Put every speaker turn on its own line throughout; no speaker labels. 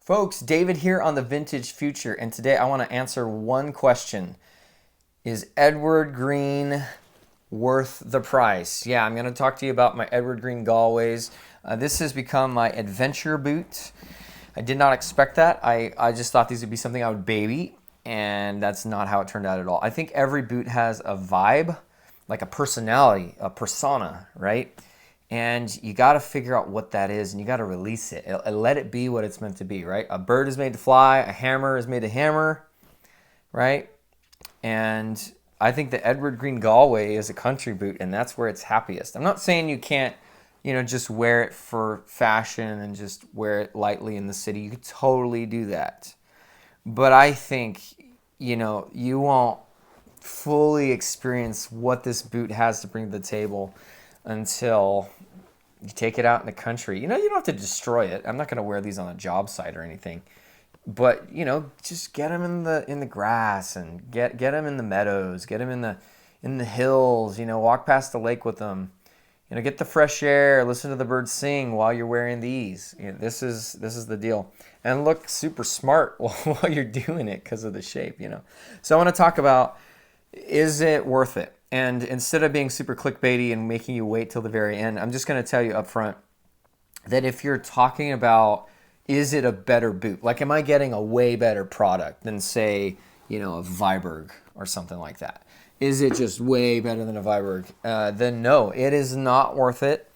Folks, David here on the Vintage Future, and today I want to answer one question. Is Edward Green worth the price? Yeah, I'm going to talk to you about my Edward Green Galways. This has become my adventure boot. I did not expect that. I just thought these would be something I would baby, and that's not how it turned out at all. I think every boot has a vibe, like a personality, a persona, right? And you got to figure out what that is, and you got to release it. Let it be what it's meant to be, right? A bird is made to fly, a hammer is made to hammer, right? And I think the Edward Green Galway is a country boot, and that's where it's happiest. I'm not saying you can't, just wear it for fashion and just wear it lightly in the city. You could totally do that. But I think, you won't fully experience what this boot has to bring to the table until you take it out in the country. You don't have to destroy it. I'm not going to wear these on a job site or anything. But, just get them in the grass and get them in the meadows, get them in the hills, walk past the lake with them. Get the fresh air, listen to the birds sing while you're wearing these. This is the deal. And look super smart while you're doing it because of the shape, So I want to talk about, is it worth it? And instead of being super clickbaity and making you wait till the very end, I'm just going to tell you up front that if you're talking about, is it a better boot? Like, am I getting a way better product than, say, a Viberg or something like that? Is it just way better than a Viberg? Then no, it is not worth it.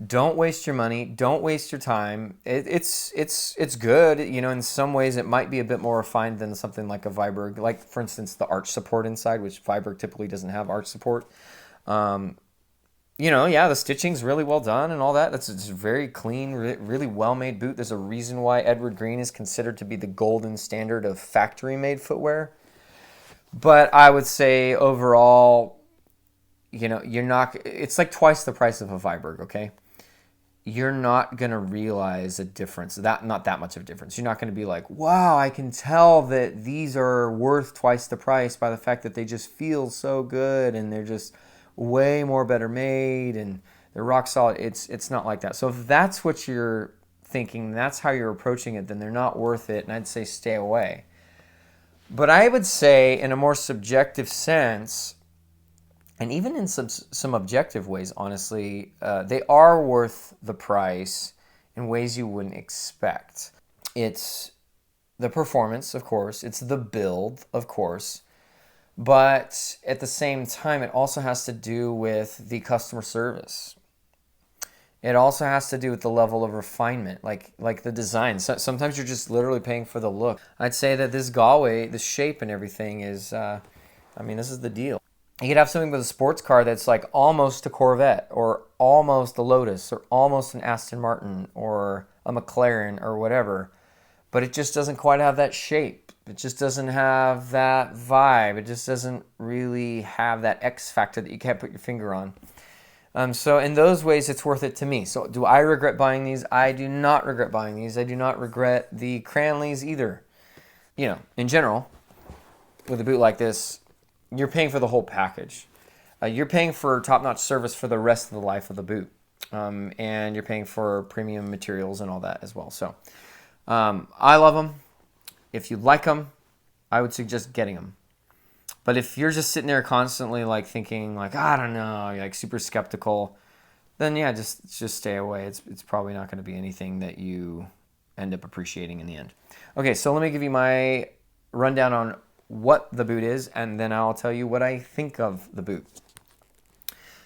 Don't waste your money. Don't waste your time. It's good. In some ways it might be a bit more refined than something like a Viberg. Like, for instance, the arch support inside, which Viberg typically doesn't have arch support. The stitching's really well done and all that. It's very clean, really well-made boot. There's a reason why Edward Green is considered to be the golden standard of factory-made footwear. But I would say overall, you're not. It's like twice the price of a Viberg, okay? You're not going to realize a difference, not that much of a difference. You're not going to be like, wow, I can tell that these are worth twice the price by the fact that they just feel so good and they're just way more better made and they're rock solid. It's not like that. So if that's what you're thinking, that's how you're approaching it, then they're not worth it, and I'd say stay away. But I would say in a more subjective sense, and even in some objective ways, honestly, they are worth the price in ways you wouldn't expect. It's the performance, of course. It's the build, of course. But at the same time, it also has to do with the customer service. It also has to do with the level of refinement, like the design. So, sometimes you're just literally paying for the look. I'd say that this Galway, the shape and everything is, this is the deal. You could have something with a sports car that's like almost a Corvette or almost a Lotus or almost an Aston Martin or a McLaren or whatever, but it just doesn't quite have that shape. It just doesn't have that vibe. It just doesn't really have that X factor that you can't put your finger on. So in those ways, it's worth it to me. So do I regret buying these? I do not regret buying these. I do not regret the Cranleys either. In general, with a boot like this, you're paying for the whole package. You're paying for top-notch service for the rest of the life of the boot. And you're paying for premium materials and all that as well. So I love them. If you like them, I would suggest getting them. But if you're just sitting there constantly thinking I don't know, super skeptical, then yeah, just stay away. It's probably not going to be anything that you end up appreciating in the end. Okay, so let me give you my rundown on what the boot is, and then I'll tell you what I think of the boot.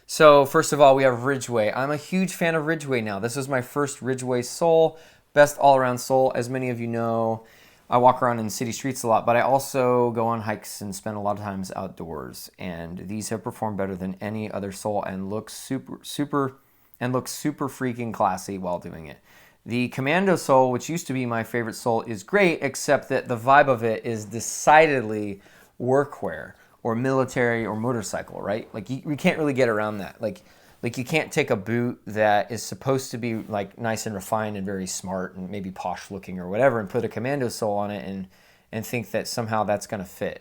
So first of all, we have Ridgeway. I'm a huge fan of Ridgeway now. This is my first Ridgeway sole, best all-around sole. As many of you know, I walk around in city streets a lot, but I also go on hikes and spend a lot of times outdoors. And these have performed better than any other sole and look super freaking classy while doing it. The Commando sole, which used to be my favorite sole, is great, except that the vibe of it is decidedly workwear or military or motorcycle, right? You can't really get around that. Like you can't take a boot that is supposed to be nice and refined and very smart and maybe posh looking or whatever and put a Commando sole on it and think that somehow that's going to fit.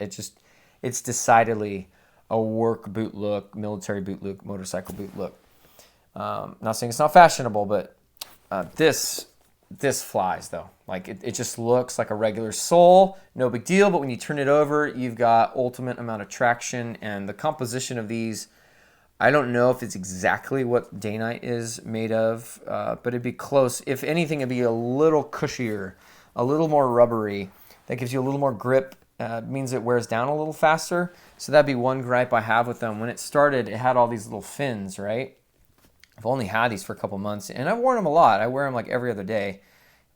It's decidedly a work boot look, military boot look, motorcycle boot look. Not saying it's not fashionable, but this This flies though. Like it just looks like a regular sole, no big deal. But when you turn it over, you've got ultimate amount of traction, and the composition of these, I don't know if it's exactly what Dainite is made of, but it'd be close. If anything, it'd be a little cushier, a little more rubbery. That gives you a little more grip. Means it wears down a little faster. So that'd be one gripe I have with them. When it started, it had all these little fins, right? I've only had these for a couple months, and I've worn them a lot. I wear them like every other day.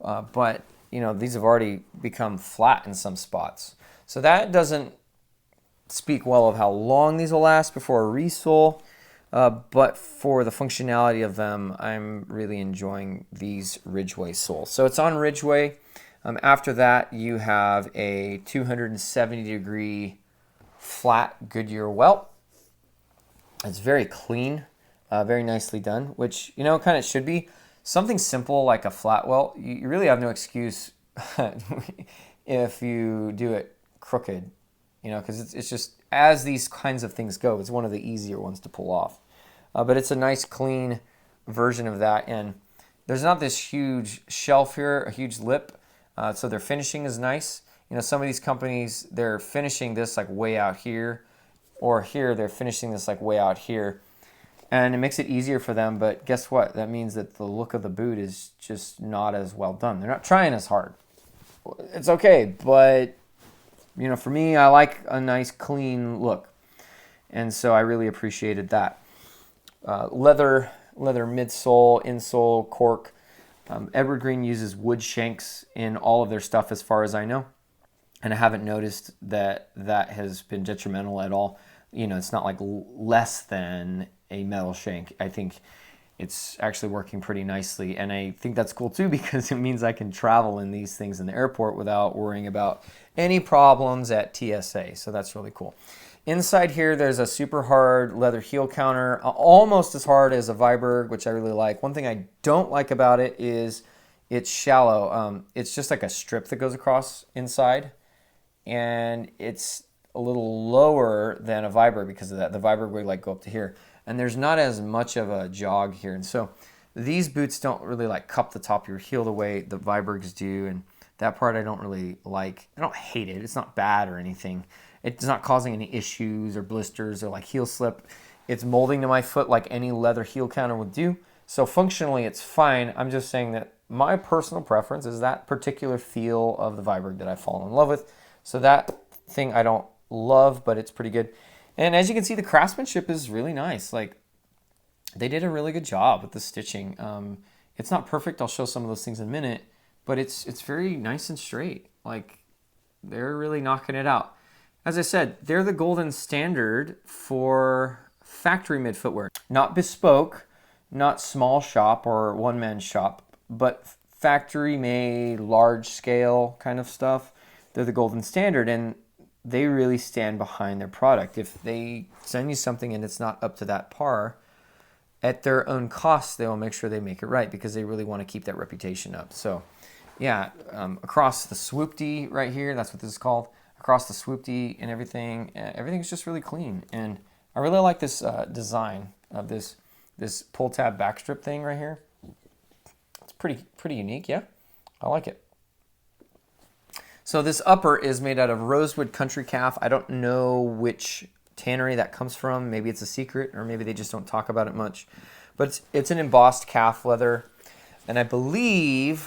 But, you know, these have already become flat in some spots. So that doesn't speak well of how long these will last before a resole. But for the functionality of them, I'm really enjoying these Ridgeway soles. So it's on Ridgeway. After that, you have a 270-degree flat Goodyear welt. It's very clean. Very nicely done, which, you know, kind of should be. Something simple like a flat welt, you really have no excuse if you do it crooked, you know, because it's just, as these kinds of things go, it's one of the easier ones to pull off. But it's a nice, clean version of that, and there's not this huge shelf here, a huge lip, so their finishing is nice. You know, some of these companies, they're finishing this like way out here, or here they're finishing this like way out here. And it makes it easier for them, but guess what? That means that the look of the boot is just not as well done. They're not trying as hard. It's okay, but, you know, for me, I like a nice, clean look. And so I really appreciated that. Leather midsole, insole, cork. Edward Green uses wood shanks in all of their stuff as far as I know. And I haven't noticed that that has been detrimental at all. You know, it's not like less than a metal shank. I think it's actually working pretty nicely, and I think that's cool too, because it means I can travel in these things in the airport without worrying about any problems at TSA. So that's really cool. Inside here, there's a super hard leather heel counter, almost as hard as a Viberg, which I really like. One thing I don't like about it is it's shallow. It's just like a strip that goes across inside, and it's a little lower than a Viberg because of that. The Viberg would like go up to here, and there's not as much of a jog here. And so these boots don't really like cup the top of your heel the way the Vibergs do, and that part I don't really like. I don't hate it. It's not bad or anything. It's not causing any issues or blisters or like heel slip. It's molding to my foot like any leather heel counter would do. So functionally it's fine. I'm just saying that my personal preference is that particular feel of the Viberg that I've fallen in love with. So that thing I don't love, but it's pretty good. And as you can see, the craftsmanship is really nice. Like, they did a really good job with the stitching. It's not perfect. I'll show some of those things in a minute, but it's very nice and straight. Like, they're really knocking it out. As I said, they're the golden standard for factory made footwear. Not bespoke, not small shop or one-man shop, but factory made, large scale kind of stuff. They're the golden standard, and they really stand behind their product. If they send you something and it's not up to that par, at their own cost, they will make sure they make it right, because they really want to keep that reputation up. So yeah, across the swoopty right here, that's what this is called, across the swoopty and everything, everything's just really clean. And I really like this design of this pull tab backstrip thing right here. It's pretty unique, yeah? I like it. So this upper is made out of Rosewood country calf. I don't know which tannery that comes from. Maybe it's a secret, or maybe they just don't talk about it much. But it's an embossed calf leather, and I believe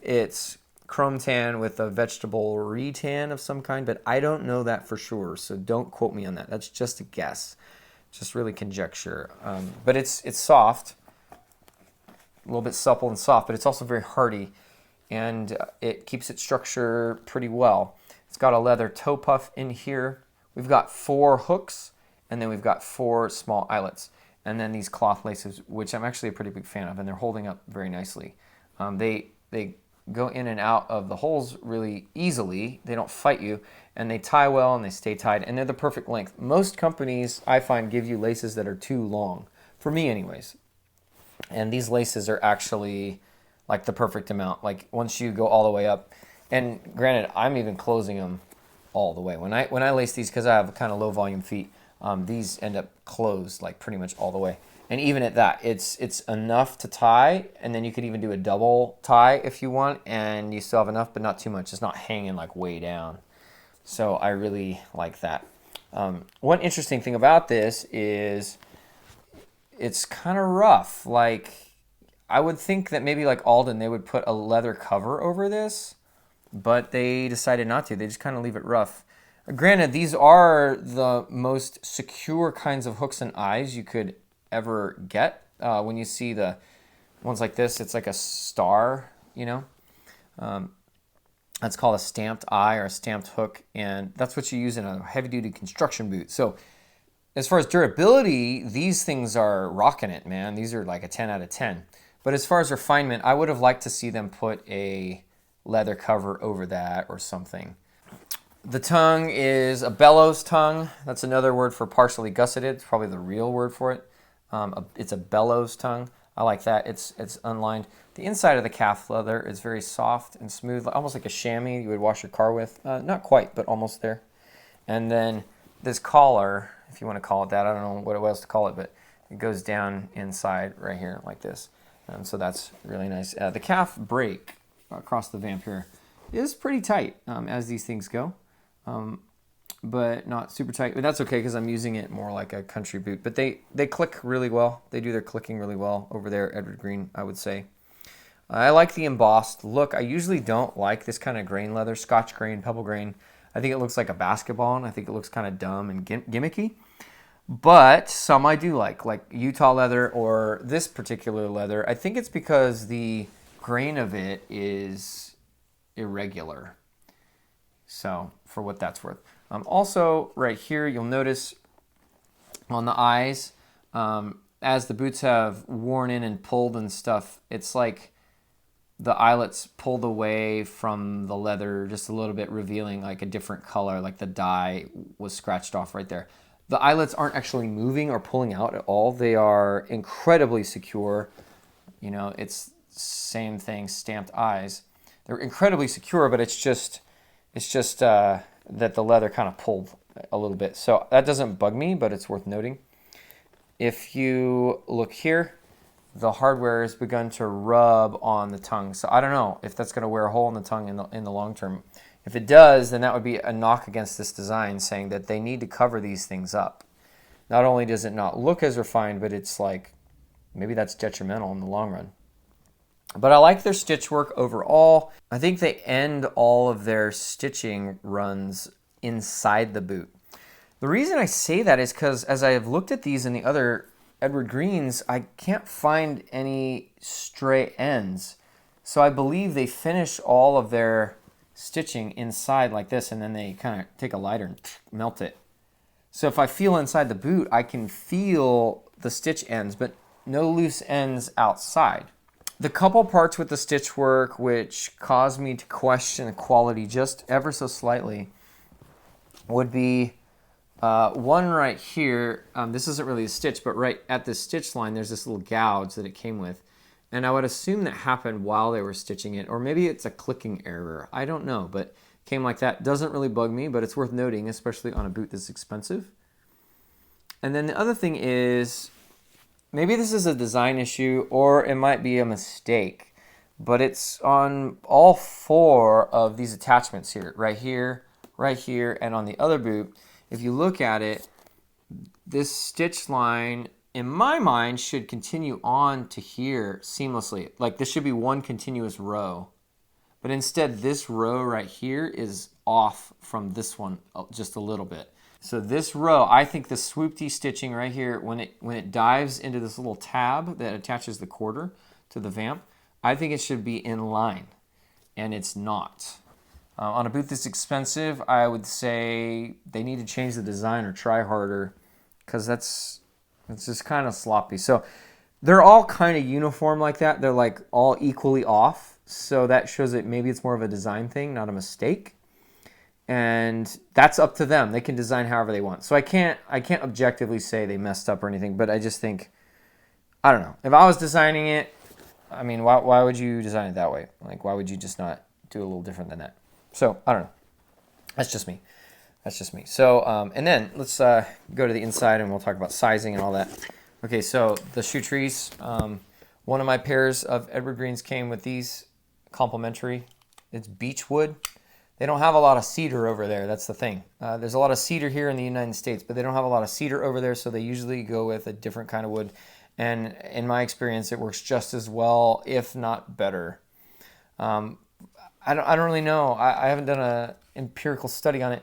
it's chrome tan with a vegetable retan of some kind, but I don't know that for sure, so don't quote me on that. That's just a guess, just really conjecture. But it's soft, a little bit supple and soft, but it's also very hardy, and it keeps its structure pretty well. It's got a leather toe puff in here. We've got 4 hooks, and then we've got 4 small eyelets, and then these cloth laces, which I'm actually a pretty big fan of, and they're holding up very nicely. They go in and out of the holes really easily. They don't fight you, and they tie well, and they stay tied, and they're the perfect length. Most companies, I find, give you laces that are too long, for me anyways. And these laces are actually like the perfect amount. Like, once you go all the way up, and granted, I'm even closing them all the way. When I lace these, because I have kind of low volume feet, these end up closed like pretty much all the way. And even at that, it's enough to tie, and then you could even do a double tie if you want, and you still have enough, but not too much. It's not hanging like way down. So I really like that. One interesting thing about this is it's kind of rough. Like, I would think that maybe like Alden, they would put a leather cover over this, but they decided not to. They just kind of leave it rough. Granted, these are the most secure kinds of hooks and eyes you could ever get. When you see the ones like this, it's like a star, you know. That's called a stamped eye or a stamped hook, and that's what you use in a heavy-duty construction boot. So as far as durability, these things are rocking it, man. These are like a 10 out of 10. But as far as refinement, I would have liked to see them put a leather cover over that or something. The tongue is a bellows tongue. That's another word for partially gusseted. It's probably the real word for it. It's a bellows tongue. I like that. It's unlined. The inside of the calf leather is very soft and smooth, almost like a chamois you would wash your car with. Not quite, but almost there. And then this collar, if you want to call it that, I don't know what else to call it, but it goes down inside right here like this. So that's really nice. The calf brake across the vamp here is pretty tight as these things go. But not super tight. But that's okay because I'm using it more like a country boot. But they click really well. They do their clicking really well over there, Edward Green, I would say. I like the embossed look. I usually don't like this kind of grain leather, Scotch grain, pebble grain. I think it looks like a basketball, and I think it looks kind of dumb and gimmicky. But some I do like Utah leather or this particular leather. I think it's because the grain of it is irregular. So, for what that's worth. Also, right here, you'll notice on the eyes, as the boots have worn in and pulled and stuff, it's like the eyelets pulled away from the leather just a little bit, revealing like a different color, like the dye was scratched off right there. The eyelets aren't actually moving or pulling out at all. They are incredibly secure. You know, it's same thing, stamped eyes. They're incredibly secure, but it's just that the leather kind of pulled a little bit. So that doesn't bug me, but it's worth noting. If you look here, the hardware has begun to rub on the tongue. So I don't know if that's going to wear a hole in the tongue in the long term. If it does, then that would be a knock against this design, saying that they need to cover these things up. Not only does it not look as refined, but it's like, maybe that's detrimental in the long run. But I like their stitch work overall. I think they end all of their stitching runs inside the boot. The reason I say that is because as I have looked at these in the other Edward Greens, I can't find any stray ends. So I believe they finish all of their stitching inside like this, and then they kind of take a lighter and melt it. So if I feel inside the boot, I can feel the stitch ends, but no loose ends outside. The couple parts with the stitch work which caused me to question the quality just ever so slightly would be one right here. This isn't really a stitch, but right at the stitch line, there's this little gouge that it came with. And I would assume that happened while they were stitching it, or maybe it's a clicking error. I don't know, but it came like that. Doesn't really bug me, but it's worth noting, especially on a boot that's expensive. And then the other thing is, maybe this is a design issue, or it might be a mistake, but it's on all four of these attachments here, right here, and on the other boot. If you look at it, this stitch line, in my mind, should continue on to here seamlessly. Like this should be one continuous row. But instead, this row right here is off from this one just a little bit. So this row, I think the swoopty stitching right here, when it dives into this little tab that attaches the quarter to the vamp, I think it should be in line, and it's not. On a boot this expensive, I would say they need to change the design or try harder, because it's just kind of sloppy. So they're all kind of uniform like that. They're like all equally off. So that shows that maybe it's more of a design thing, not a mistake. And that's up to them. They can design however they want. So I can't objectively say they messed up or anything, but I just think, I don't know. If I was designing it, I mean, why would you design it that way? Like, why would you just not do a little different than that? So, I don't know. That's just me. So, and then let's go to the inside and we'll talk about sizing and all that. Okay, so the shoe trees, one of my pairs of Edward Greens came with these complimentary. It's beechwood. They don't have a lot of cedar over there. That's the thing. There's a lot of cedar here in the United States, but they don't have a lot of cedar over there, so they usually go with a different kind of wood. And in my experience, it works just as well, if not better. I don't really know. I haven't done an empirical study on it,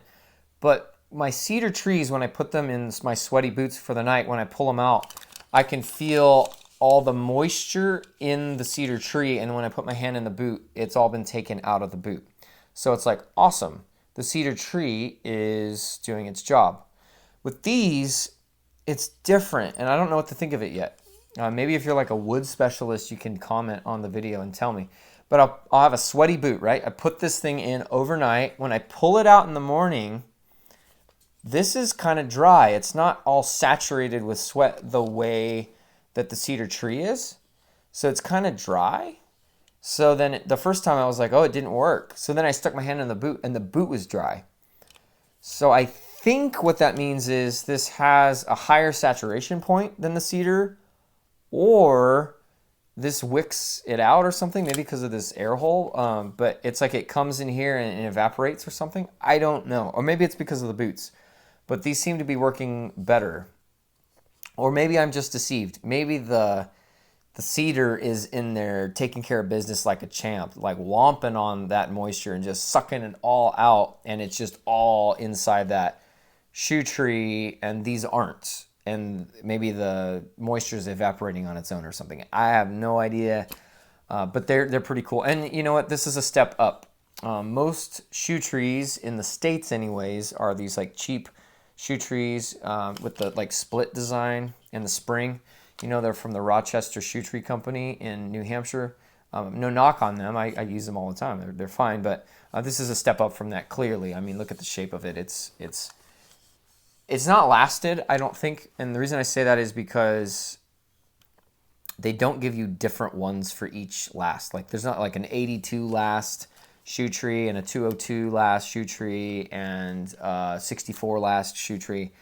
but my cedar trees, when I put them in my sweaty boots for the night, when I pull them out, I can feel all the moisture in the cedar tree, and when I put my hand in the boot, it's all been taken out of the boot. So it's like, awesome. The cedar tree is doing its job. With these, it's different, and I don't know what to think of it yet. Maybe if you're like a wood specialist, you can comment on the video and tell me. But I'll have a sweaty boot, right? I put this thing in overnight. When I pull it out in the morning, this is kind of dry. It's not all saturated with sweat the way that the cedar tree is. So it's kind of dry. So then the first time I was like, oh, it didn't work. So then I stuck my hand in the boot and the boot was dry. So I think what that means is this has a higher saturation point than the cedar, or this wicks it out or something, maybe because of this air hole. But it's like it comes in here and it evaporates or something. I don't know. Or maybe it's because of the boots. But these seem to be working better. Or maybe I'm just deceived. Maybe the cedar is in there taking care of business like a champ, like womping on that moisture and just sucking it all out, and it's just all inside that shoe tree, and these aren't. And maybe the moisture is evaporating on its own or something. I have no idea, but they're pretty cool. And you know what? This is a step up. Most shoe trees in the States anyways are these like cheap shoe trees with the like split design and the spring. You know, they're from the Rochester Shoe Tree Company in New Hampshire. No knock on them. I use them all the time. They're fine, but this is a step up from that clearly. I mean, look at the shape of it. It's not lasted, I don't think. And the reason I say that is because they don't give you different ones for each last. Like there's not like an 82 last shoe tree and a 202 last shoe tree and 64 last shoe tree.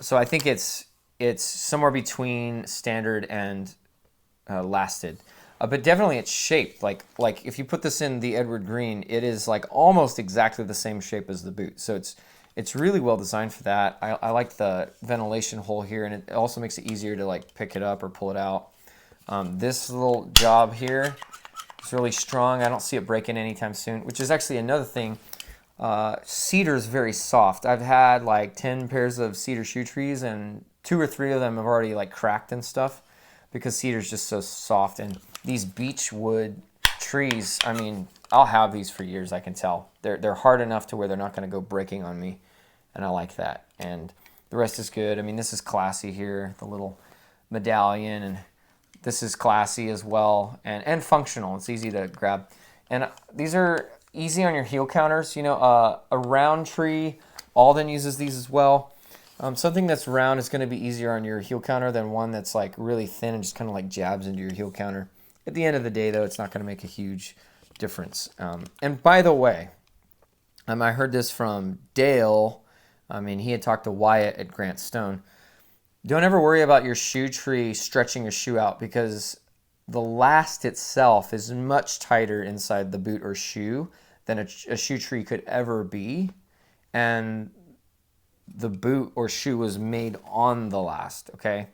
So I think it's somewhere between standard and lasted. But definitely it's shaped. Like if you put this in the Edward Green, it is like almost exactly the same shape as the boot. So it's really well designed for that. I like the ventilation hole here, and it also makes it easier to like pick it up or pull it out. This little job here is really strong. I don't see it breaking anytime soon, which is actually another thing. Cedar is very soft. I've had like 10 pairs of cedar shoe trees, and 2 or 3 of them have already like cracked and stuff because cedar is just so soft. And these beechwood trees, I mean, I'll have these for years, I can tell. They're hard enough to where they're not going to go breaking on me, and I like that. And the rest is good. I mean, this is classy here, the little medallion, and this is classy as well, and functional. It's easy to grab. And these are easy on your heel counters. You know, a round tree, Alden uses these as well. Something that's round is going to be easier on your heel counter than one that's like really thin and just kind of like jabs into your heel counter. At the end of the day, though, it's not going to make a huge difference. And by the way, I heard this from Dale. I mean, he had talked to Wyatt at Grant Stone. Don't ever worry about your shoe tree stretching your shoe out, because the last itself is much tighter inside the boot or shoe than a shoe tree could ever be. And the boot or shoe was made on the last, okay?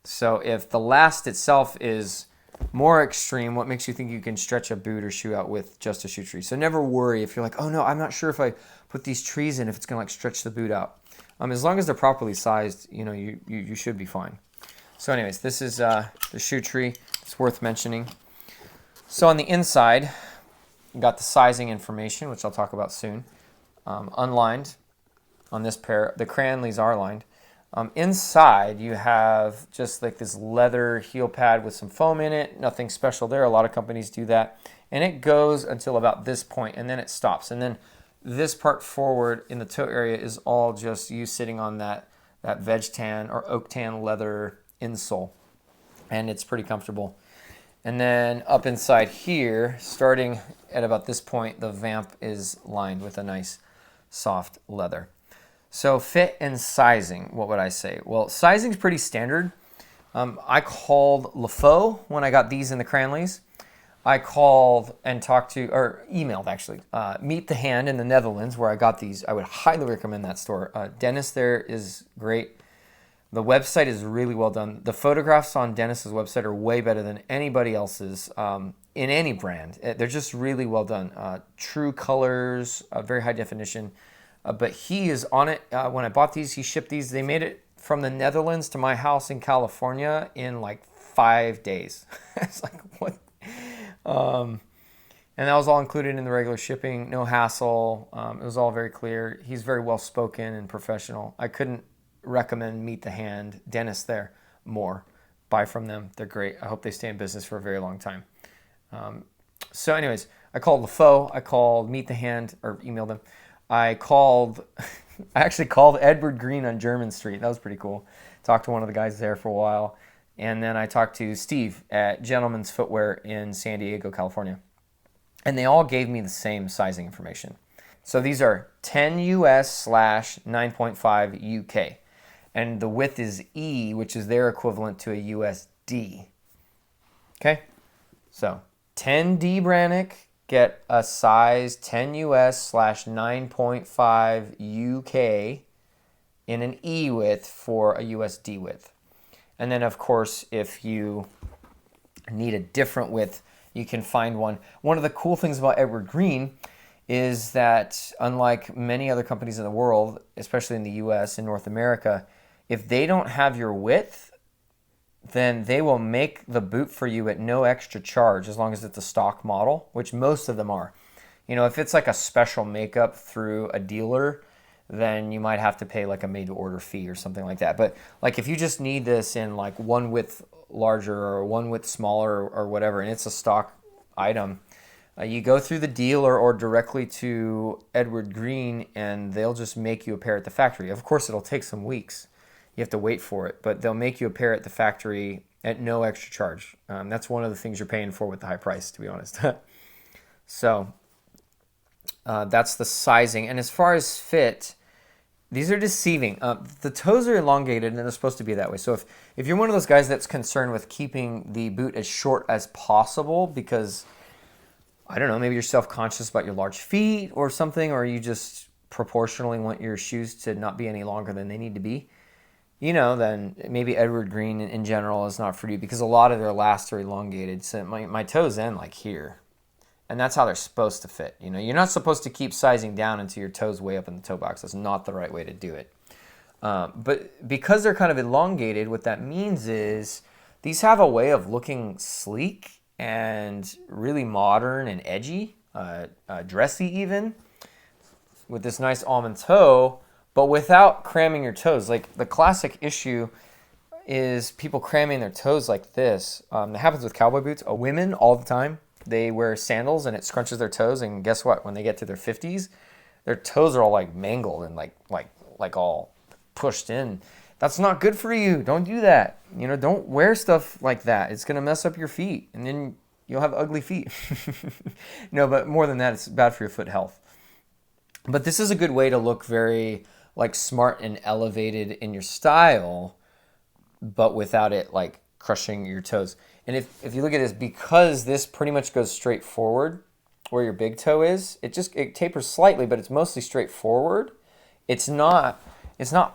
So if the last itself is more extreme, what makes you think you can stretch a boot or shoe out with just a shoe tree? So never worry if you're like, oh no, I'm not sure if I put these trees in, if it's gonna like stretch the boot out. As long as they're properly sized, you know, you should be fine. So anyways, this is the shoe tree. It's worth mentioning. So on the inside, you got the sizing information, which I'll talk about soon. Unlined on this pair. The Cranleys are lined. Inside, you have just like this leather heel pad with some foam in it. Nothing special there. A lot of companies do that. And it goes until about this point, and then it stops. And then this part forward in the toe area is all just you sitting on that veg tan or oak tan leather insole. And it's pretty comfortable. And then up inside here, starting at about this point, the vamp is lined with a nice soft leather. So fit and sizing, what would I say? Well, sizing's pretty standard. I called LaFaux when I got these in the Cranleys. I called and talked to, or emailed actually, Meet the Hand in the Netherlands where I got these. I would highly recommend that store. Dennis there is great. The website is really well done. The photographs on Dennis's website are way better than anybody else's in any brand. They're just really well done. True colors, very high definition. But he is on it. When I bought these, he shipped these. They made it from the Netherlands to my house in California in like 5 days. It's like, what? And that was all included in the regular shipping. No hassle. It was all very clear. He's very well spoken and professional. I couldn't recommend Meet the Hand, Dennis there, more. Buy from them. They're great. I hope they stay in business for a very long time. So anyways, I called LaFaux. I called Meet the Hand, or emailed them. I actually called Edward Green on German Street. That was pretty cool. Talked to one of the guys there for a while. And then I talked to Steve at Gentleman's Footwear in San Diego, California. And they all gave me the same sizing information. So these are 10 US / 9.5 UK. And the width is E, which is their equivalent to a USD. Okay? So 10D Brannick, get a size 10 US / 9.5 UK in an E width for a USD width. And then, of course, if you need a different width, you can find one. One of the cool things about Edward Green is that, unlike many other companies in the world, especially in the US and North America, if they don't have your width, then they will make the boot for you at no extra charge as long as it's a stock model, which most of them are. You know, if it's like a special makeup through a dealer, then you might have to pay like a made-to-order fee or something like that. But like if you just need this in like one width larger or one width smaller or whatever, and it's a stock item, you go through the dealer or directly to Edward Green, and they'll just make you a pair at the factory. Of course, it'll take some weeks. You have to wait for it, but they'll make you a pair at the factory at no extra charge. That's one of the things you're paying for with the high price, to be honest. So that's the sizing. And as far as fit, these are deceiving. The toes are elongated, and they're supposed to be that way. So if you're one of those guys that's concerned with keeping the boot as short as possible because, I don't know, maybe you're self-conscious about your large feet or something, or you just proportionally want your shoes to not be any longer than they need to be, you know, then maybe Edward Green in general is not for you because a lot of their lasts are elongated. So my toes end like here. And that's how they're supposed to fit. You know, you're not supposed to keep sizing down until your toes way up in the toe box. That's not the right way to do it. But because they're kind of elongated, what that means is these have a way of looking sleek and really modern and edgy, dressy even, with this nice almond toe, but without cramming your toes. Like the classic issue is people cramming their toes like this. That happens with cowboy boots. Women all the time. They wear sandals and it scrunches their toes, and guess what? When they get to their 50s, their toes are all like mangled and like all pushed in. That's not good for you. Don't do that. You know, don't wear stuff like that. It's gonna mess up your feet, and then you'll have ugly feet. No, but more than that, it's bad for your foot health. But this is a good way to look very like smart and elevated in your style, but without it like crushing your toes. And if you look at this, because this pretty much goes straight forward where your big toe is, it tapers slightly, but it's mostly straight forward. It's not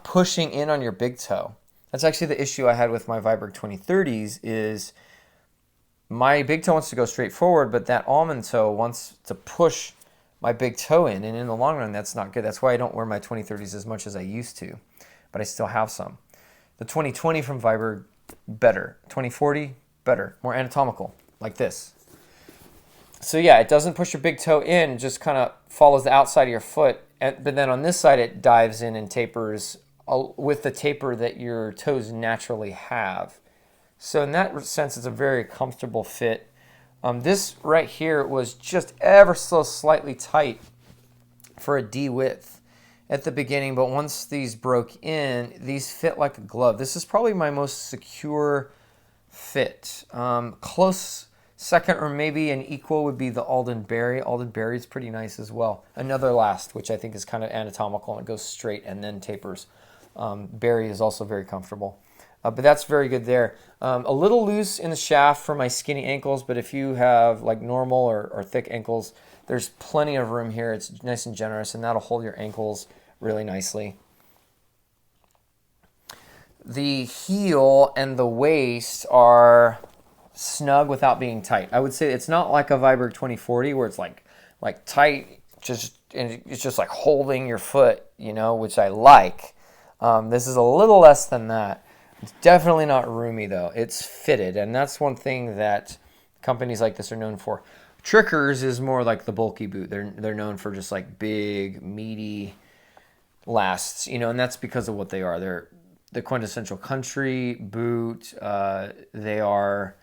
pushing in on your big toe. That's actually the issue I had with my Viberg 2030s is my big toe wants to go straight forward, but that almond toe wants to push my big toe in, and in the long run, that's not good. That's why I don't wear my 2030s as much as I used to, but I still have some. The 2020 from Viberg, better. 2040, better, more anatomical, like this. So yeah, it doesn't push your big toe in, just kind of follows the outside of your foot, but then on this side it dives in and tapers with the taper that your toes naturally have. So in that sense, it's a very comfortable fit. This right here was just ever so slightly tight for a D width at the beginning, but once these broke in, these fit like a glove. This is probably my most secure fit. Close second or maybe an equal would be the Alden Berry. Alden Berry is pretty nice as well. Another last, which I think is kind of anatomical and it goes straight and then tapers. Berry is also very comfortable. But that's very good there. A little loose in the shaft for my skinny ankles, but if you have like normal or thick ankles, there's plenty of room here. It's nice and generous, and that'll hold your ankles really nicely. The heel and the waist are snug without being tight. I would say it's not like a Viberg 2040 where it's like tight, and it's just like holding your foot, which I like. This is a little less than that. It's definitely not roomy though. It's fitted, and that's one thing that companies like this are known for. Trickers is more like the bulky boot. They're known for just like big, meaty lasts, and that's because of what they are. They're the quintessential country boot. They are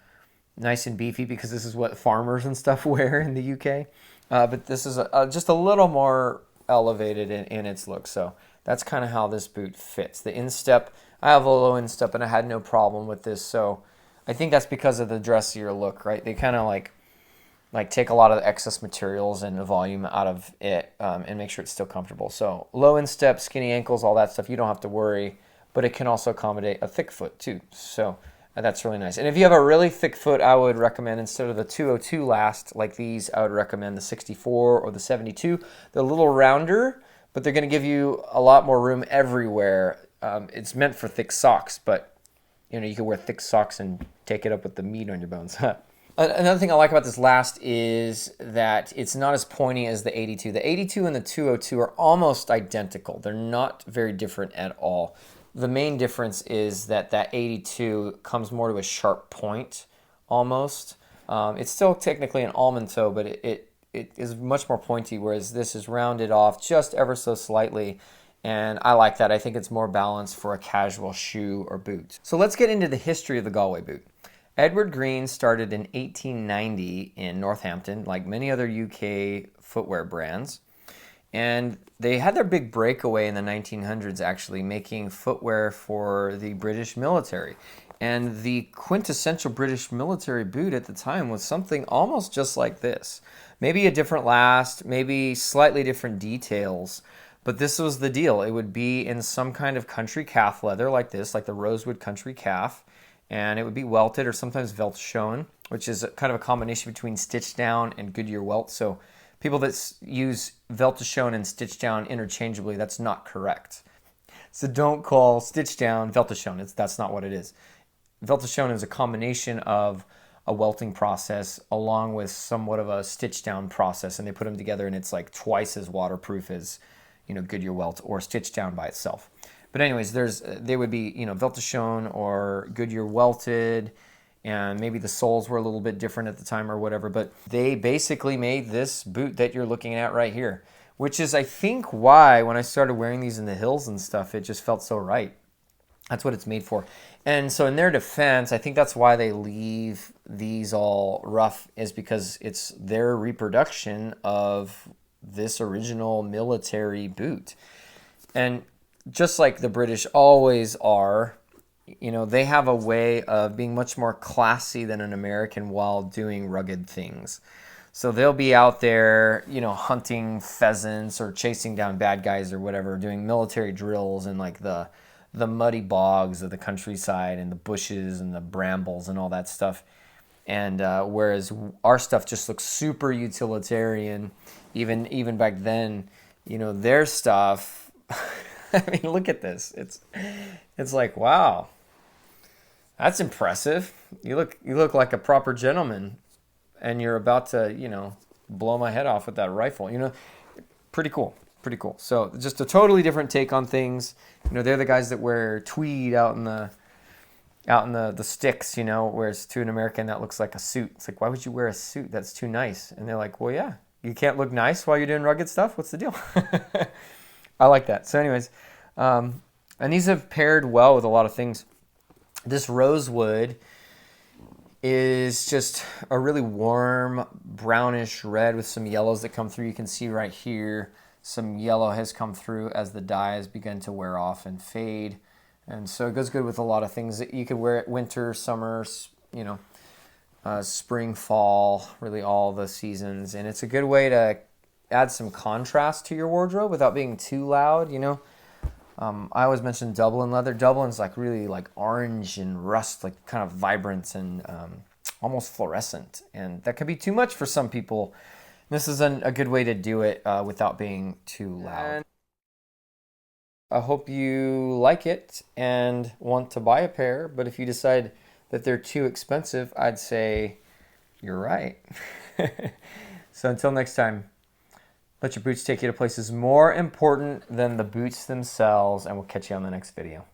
nice and beefy because this is what farmers and stuff wear in the UK. But this is just a little more elevated in its look. So that's kind of how this boot fits. The instep, I have a low instep and I had no problem with this. So I think that's because of the dressier look, right? They kind of like take a lot of the excess materials and the volume out of it and make sure it's still comfortable. So low instep, skinny ankles, all that stuff, you don't have to worry. But it can also accommodate a thick foot too. So that's really nice. And if you have a really thick foot, I would recommend, instead of the 202 last like these, I would recommend the 64 or the 72. They're a little rounder, but they're going to give you a lot more room everywhere. It's meant for thick socks, but you can wear thick socks and take it up with the meat on your bones. Another thing I like about this last is that it's not as pointy as the 82. The 82 and the 202 are almost identical. They're not very different at all. The main difference is that 82 comes more to a sharp point, almost. It's still technically an almond toe, but it is much more pointy, whereas this is rounded off just ever so slightly. And I like that. I think it's more balanced for a casual shoe or boot. So let's get into the history of the Galway boot. Edward Green started in 1890 in Northampton, like many other UK footwear brands. And they had their big breakaway in the 1900s, actually, making footwear for the British military. And the quintessential British military boot at the time was something almost just like this. Maybe a different last, maybe slightly different details, but this was the deal. It would be in some kind of country calf leather like this, like the Rosewood country calf, and it would be welted or sometimes veldt-schoen, which is kind of a combination between stitched down and Goodyear welt. So people that use veldt-schoen and stitched down interchangeably, that's not correct. So don't call stitched down veldt-schoen. That's not what it is. Veldt-schoen is a combination of a welting process along with somewhat of a stitched down process, and they put them together and it's like twice as waterproof as Goodyear welt or stitched down by itself. But anyways, they would be veldt-schoen or Goodyear welted, and maybe the soles were a little bit different at the time or whatever, but they basically made this boot that you're looking at right here, which is, I think, why when I started wearing these in the hills and stuff, it just felt so right. That's what it's made for. And so in their defense, I think that's why they leave these all rough, is because it's their reproduction of this original military boot. And just like the British always are, they have a way of being much more classy than an American while doing rugged things. So they'll be out there, hunting pheasants or chasing down bad guys or whatever, doing military drills in like the muddy bogs of the countryside and the bushes and the brambles and all that stuff. And whereas our stuff just looks super utilitarian, even back then, their stuff. I mean, look at this. It's like, wow, that's impressive. You look like a proper gentleman, and you're about to, blow my head off with that rifle. Pretty cool. Pretty cool. So just a totally different take on things. They're the guys that wear tweed out in the sticks, whereas to an American that looks like a suit. It's like, why would you wear a suit? That's too nice. And they're like, well, yeah, you can't look nice while you're doing rugged stuff. What's the deal? I like that. So anyways, and these have paired well with a lot of things. This Rosewood is just a really warm brownish red with some yellows that come through. You can see right here some yellow has come through as the dye has begun to wear off and fade. And so it goes good with a lot of things. You could wear it winter, summer, spring, fall, really all the seasons. And it's a good way to add some contrast to your wardrobe without being too loud. I always mention Dublin leather. Dublin's like really like orange and rust, like kind of vibrant and almost fluorescent. And that can be too much for some people. This is a good way to do it without being too loud. I hope you like it and want to buy a pair, but if you decide that they're too expensive, I'd say you're right. So until next time, let your boots take you to places more important than the boots themselves, and we'll catch you on the next video.